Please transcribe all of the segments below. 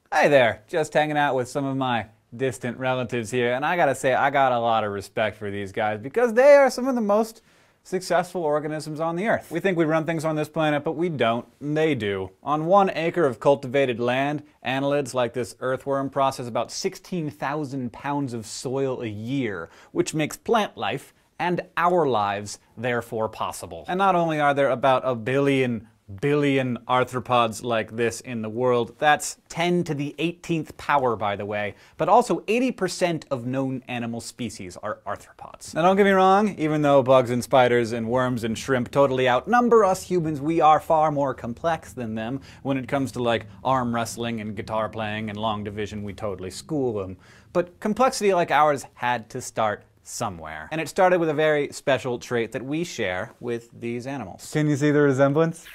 Hey there, just hanging out with some of my distant relatives here, and I gotta say, I got a lot of respect for these guys because they are some of the most successful organisms on the Earth. We think we run things on this planet, but we don't. They do. On 1 acre of cultivated land, annelids like this earthworm process about 16,000 pounds of soil a year, which makes plant life and our lives therefore possible. And not only are there about a billion arthropods like this in the world, that's 10 to the 18th power, by the way, but also 80% of known animal species are arthropods. Now don't get me wrong, even though bugs and spiders and worms and shrimp totally outnumber us humans, we are far more complex than them. When it comes to like arm wrestling and guitar playing and long division, we totally school them. But complexity like ours had to start somewhere. And it started with a very special trait that we share with these animals. Can you see the resemblance?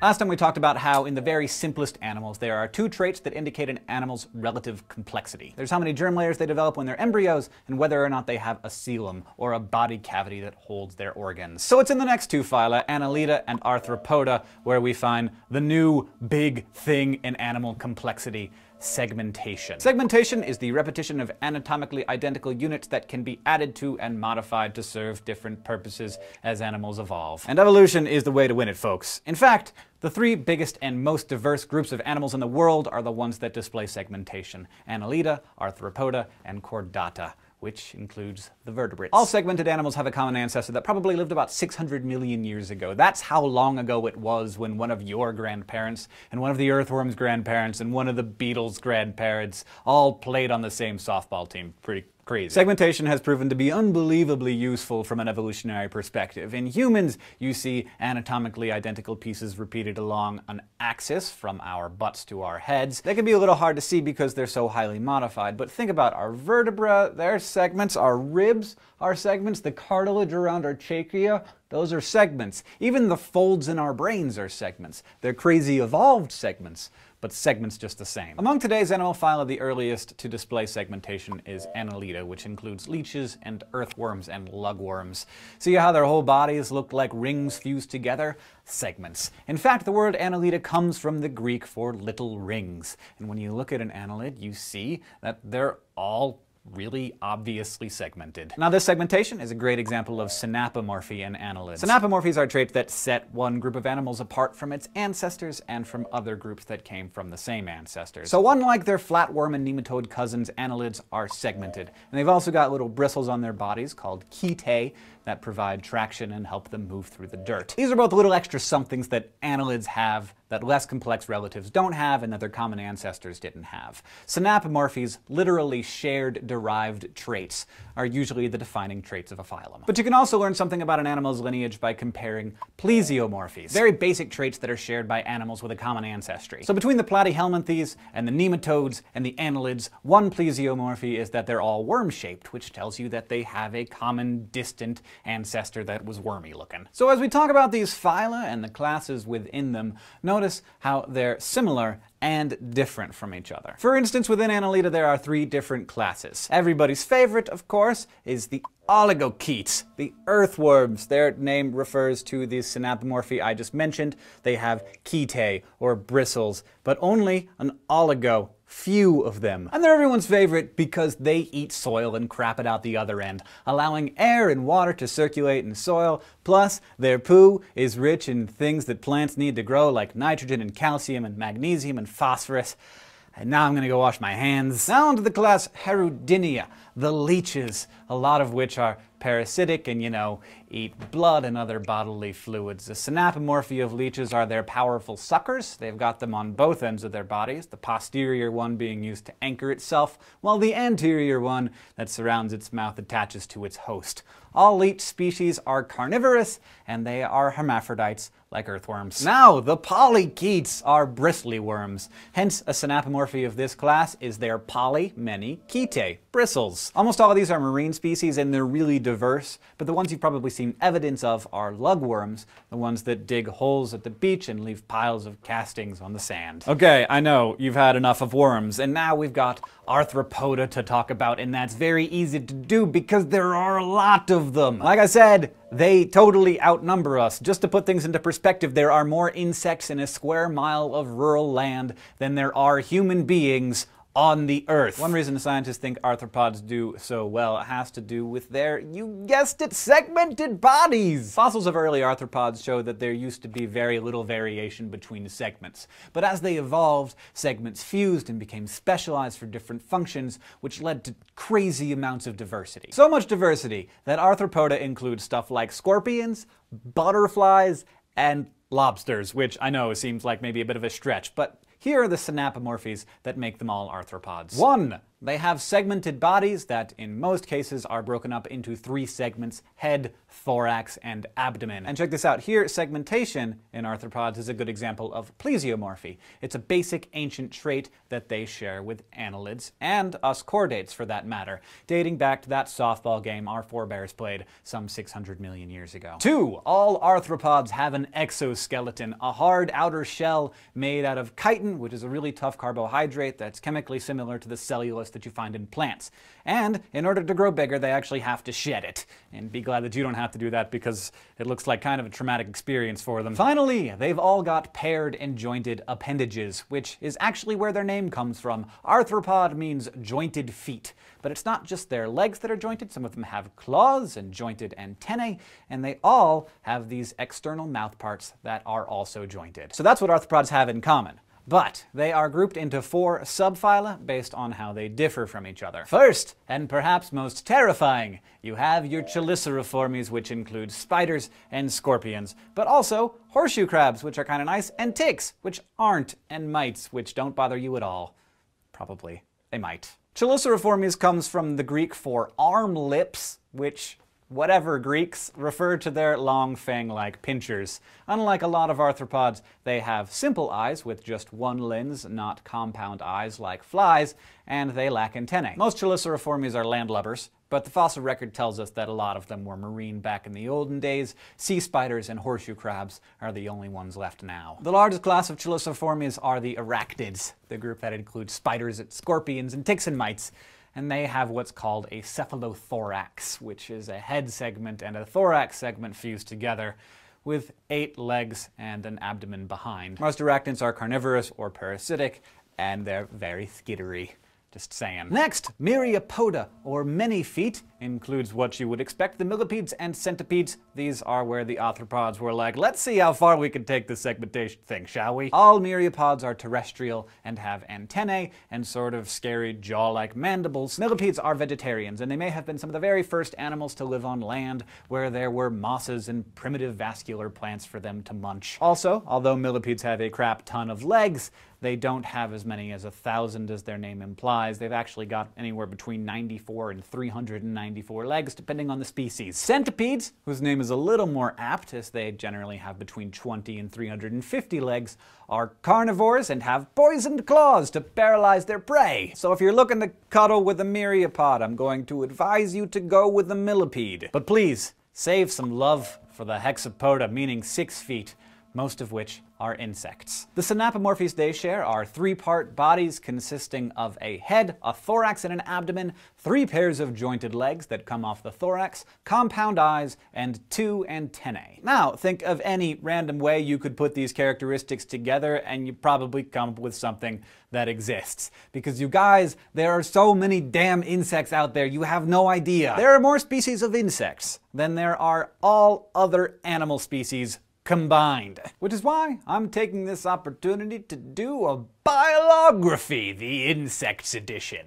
Last time we talked about how in the very simplest animals there are 2 traits that indicate an animal's relative complexity. There's how many germ layers they develop when they're embryos, and whether or not they have a coelom, or a body cavity that holds their organs. So it's in the next 2 phyla, Annelida and Arthropoda, where we find the new big thing in animal complexity: segmentation. Segmentation is the repetition of anatomically identical units that can be added to and modified to serve different purposes as animals evolve. And evolution is the way to win it, folks. In fact, the 3 biggest and most diverse groups of animals in the world are the ones that display segmentation: Annelida, Arthropoda, and Chordata, which includes the vertebrates. All segmented animals have a common ancestor that probably lived about 600 million years ago. That's how long ago it was when one of your grandparents, and one of the earthworm's grandparents, and one of the beetle's grandparents all played on the same softball team. Pretty crazy. Segmentation has proven to be unbelievably useful from an evolutionary perspective. In humans, you see anatomically identical pieces repeated along an axis from our butts to our heads. They can be a little hard to see because they're so highly modified, but think about our vertebra, their segments, our ribs, our segments, the cartilage around our trachea, those are segments. Even the folds in our brains are segments. They're crazy evolved segments, but segments just the same. Among today's animal phyla, the earliest to display segmentation is Annelida, which includes leeches and earthworms and lugworms. See how their whole bodies look like rings fused together? Segments. In fact, the word Annelida comes from the Greek for little rings. And when you look at an annelid, you see that they're all really obviously segmented. Now this segmentation is a great example of synapomorphy in annelids. Synapomorphies are traits that set one group of animals apart from its ancestors and from other groups that came from the same ancestors. So unlike their flatworm and nematode cousins, annelids are segmented. And they've also got little bristles on their bodies called chetae that provide traction and help them move through the dirt. These are both little extra somethings that annelids have that less complex relatives don't have and that their common ancestors didn't have. Synapomorphies, literally shared derived traits, are usually the defining traits of a phylum. But you can also learn something about an animal's lineage by comparing plesiomorphies, very basic traits that are shared by animals with a common ancestry. So between the platyhelminthes and the nematodes and the annelids, one plesiomorphy is that they're all worm-shaped, which tells you that they have a common distant ancestor that was wormy looking. So as we talk about these phyla and the classes within them, notice how they're similar and different from each other. For instance, within Annelida there are 3 different classes. Everybody's favorite, of course, is the oligochaetes, the earthworms. Their name refers to the synapomorphy I just mentioned. They have chetae, or bristles, but only an oligo. Few of them. And they're everyone's favorite because they eat soil and crap it out the other end, allowing air and water to circulate in soil, plus their poo is rich in things that plants need to grow, like nitrogen and calcium and magnesium and phosphorus. And now I'm gonna go wash my hands. Now onto the class Herudinia, the leeches, a lot of which are parasitic and, eat blood and other bodily fluids. The synapomorphy of leeches are their powerful suckers. They've got them on both ends of their bodies, the posterior one being used to anchor itself, while the anterior one that surrounds its mouth attaches to its host. All leech species are carnivorous, and they are hermaphrodites like earthworms. Now, the polychaetes are bristly worms. Hence, a synapomorphy of this class is their poly, many, chaetae, bristles. Almost all of these are marine species and they're really diverse, but the ones you've probably seen evidence of are lugworms, the ones that dig holes at the beach and leave piles of castings on the sand. Okay, I know, you've had enough of worms, and now we've got arthropoda to talk about, and that's very easy to do because there are a lot of them. Like I said, they totally outnumber us. Just to put things into perspective, there are more insects in a square mile of rural land than there are human beings on the Earth. One reason scientists think arthropods do so well has to do with their, you guessed it, segmented bodies! Fossils of early arthropods show that there used to be very little variation between segments. But as they evolved, segments fused and became specialized for different functions, which led to crazy amounts of diversity. So much diversity that arthropoda includes stuff like scorpions, butterflies, and lobsters, which I know seems like maybe a bit of a stretch, but here are the synapomorphies that make them all arthropods. 1. They have segmented bodies that, in most cases, are broken up into 3 segments: head, thorax, and abdomen. And check this out. Here, segmentation in arthropods is a good example of plesiomorphy. It's a basic ancient trait that they share with annelids, and us chordates for that matter, dating back to that softball game our forebears played some 600 million years ago. 2. All arthropods have an exoskeleton, a hard outer shell made out of chitin, which is a really tough carbohydrate that's chemically similar to the cellulose that you find in plants. And in order to grow bigger, they actually have to shed it. And be glad that you don't have to do that because it looks like kind of a traumatic experience for them. Finally, they've all got paired and jointed appendages, which is actually where their name comes from. Arthropod means jointed feet. But it's not just their legs that are jointed. Some of them have claws and jointed antennae, and they all have these external mouth parts that are also jointed. So that's what arthropods have in common. But they are grouped into 4 subphyla based on how they differ from each other. First, and perhaps most terrifying, you have your Cheliceraformes, which include spiders and scorpions, but also horseshoe crabs, which are kind of nice, and ticks, which aren't, and mites, which don't bother you at all. Probably. They might. Cheliceraformes comes from the Greek for arm lips, which, whatever Greeks, refer to their long fang-like pinchers. Unlike a lot of arthropods, they have simple eyes with just one lens, not compound eyes like flies, and they lack antennae. Most Cheliceraformes are landlubbers, but the fossil record tells us that a lot of them were marine back in the olden days. Sea spiders and horseshoe crabs are the only ones left now. The largest class of Cheliceraformes are the arachnids, the group that includes spiders, scorpions, and ticks and mites. And they have what's called a cephalothorax, which is a head segment and a thorax segment fused together, with 8 legs and an abdomen behind. Most arachnids are carnivorous or parasitic, and they're very skittery. Just saying. Next, Myriapoda, or many feet, includes what you would expect: the millipedes and centipedes. These are where the arthropods were like, let's see how far we can take this segmentation thing, shall we? All myriapods are terrestrial and have antennae and sort of scary jaw-like mandibles. Millipedes are vegetarians, and they may have been some of the very first animals to live on land where there were mosses and primitive vascular plants for them to munch. Also, although millipedes have a crap ton of legs, they don't have as many as 1,000 as their name implies. They've actually got anywhere between 94 and 394 legs, depending on the species. Centipedes, whose name is a little more apt, as they generally have between 20 and 350 legs, are carnivores and have poisoned claws to paralyze their prey. So if you're looking to cuddle with a myriapod, I'm going to advise you to go with a millipede. But please, save some love for the hexapoda, meaning 6 feet, most of which are insects. The synapomorphies they share are 3-part bodies consisting of a head, a thorax, and an abdomen, 3 pairs of jointed legs that come off the thorax, compound eyes, and 2 antennae. Now, think of any random way you could put these characteristics together and you probably come up with something that exists. Because you guys, there are so many damn insects out there, you have no idea. There are more species of insects than there are all other animal species combined. Which is why I'm taking this opportunity to do a biolography, the Insects edition.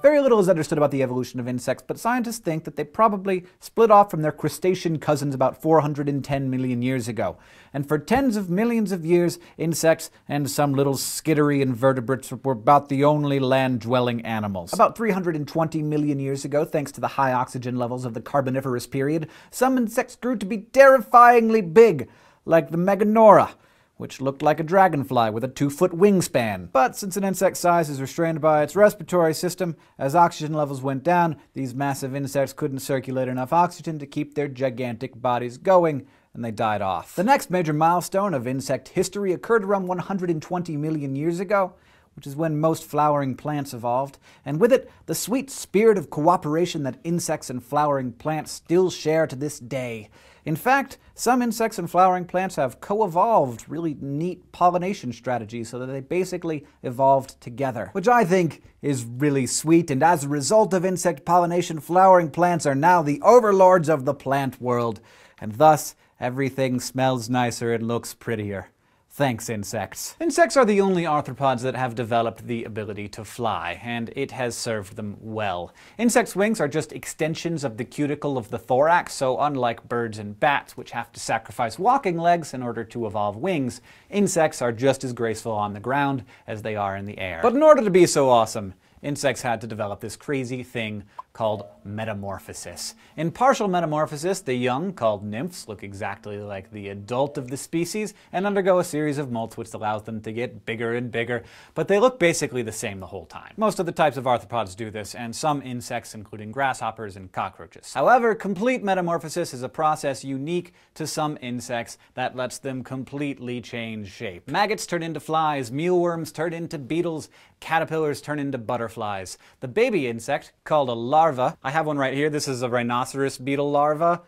Very little is understood about the evolution of insects, but scientists think that they probably split off from their crustacean cousins about 410 million years ago. And for tens of millions of years, insects and some little skittery invertebrates were about the only land-dwelling animals. About 320 million years ago, thanks to the high oxygen levels of the Carboniferous period, some insects grew to be terrifyingly big, like the Meganora, which looked like a dragonfly with a 2-foot wingspan. But since an insect's size is restrained by its respiratory system, as oxygen levels went down, these massive insects couldn't circulate enough oxygen to keep their gigantic bodies going, and they died off. The next major milestone of insect history occurred around 120 million years ago, which is when most flowering plants evolved, and with it, the sweet spirit of cooperation that insects and flowering plants still share to this day. In fact, some insects and flowering plants have co-evolved really neat pollination strategies so that they basically evolved together, which I think is really sweet, and as a result of insect pollination, flowering plants are now the overlords of the plant world, and thus everything smells nicer and looks prettier. Thanks, insects. Insects are the only arthropods that have developed the ability to fly, and it has served them well. Insects' wings are just extensions of the cuticle of the thorax, so unlike birds and bats, which have to sacrifice walking legs in order to evolve wings, insects are just as graceful on the ground as they are in the air. But in order to be so awesome, insects had to develop this crazy thing called metamorphosis. In partial metamorphosis, the young, called nymphs, look exactly like the adult of the species and undergo a series of molts which allows them to get bigger and bigger, but they look basically the same the whole time. Most of the types of arthropods do this, and some insects, including grasshoppers and cockroaches. However, complete metamorphosis is a process unique to some insects that lets them completely change shape. Maggots turn into flies, mealworms turn into beetles, caterpillars turn into butterflies. The baby insect, called a larva, I have one right here, this is a rhinoceros beetle larva,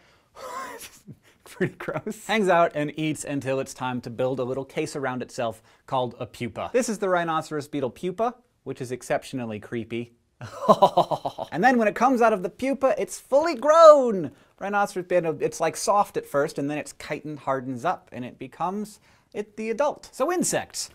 pretty gross, hangs out and eats until it's time to build a little case around itself called a pupa. This is the rhinoceros beetle pupa, which is exceptionally creepy. And then when it comes out of the pupa, it's fully grown! Rhinoceros beetle, it's like soft at first, and then its chitin hardens up, and it becomes the adult. So insects,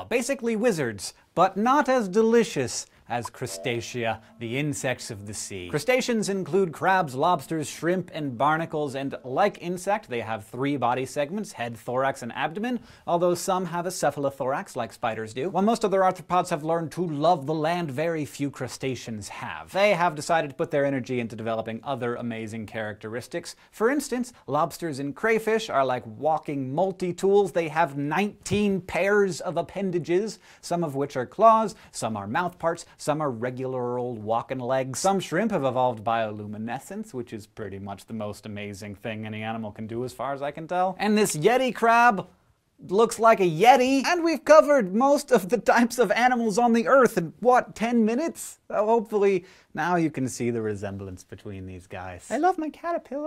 basically wizards, but not as delicious as crustacea, the insects of the sea. Crustaceans include crabs, lobsters, shrimp, and barnacles, and like insect, they have 3 body segments, head, thorax, and abdomen, although some have a cephalothorax like spiders do. While most other arthropods have learned to love the land, very few crustaceans have. They have decided to put their energy into developing other amazing characteristics. For instance, lobsters and crayfish are like walking multi-tools. They have 19 pairs of appendages, some of which are claws, some are mouth parts, some are regular old walking legs. Some shrimp have evolved bioluminescence, which is pretty much the most amazing thing any animal can do as far as I can tell. And this yeti crab looks like a yeti. And we've covered most of the types of animals on the earth in, what, 10 minutes? So hopefully now you can see the resemblance between these guys. I love my caterpillar.